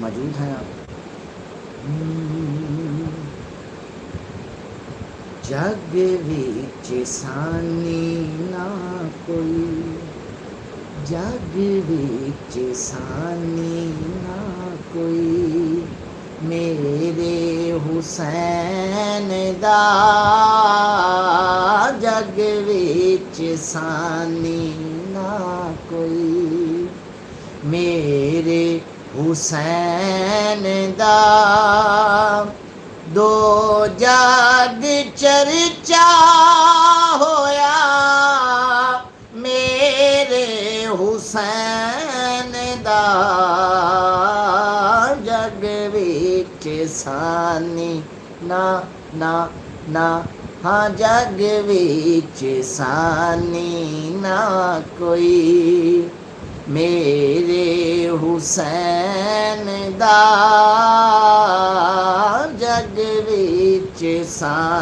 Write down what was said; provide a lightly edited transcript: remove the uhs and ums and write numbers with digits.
मौजूद हैं आप। जग विच सानी ना कोई, जग विच सानी ना कोई, मेरे हुसैन दा जग विच सानी ना कोई, मेरे हुसैन दा दो जग चर्चा होया, मेरे हुसैन दा जग विच सानी ना ना ना, हाँ जग विच सानी ना कोई, मेरे हुसैन दा जग विच सानी।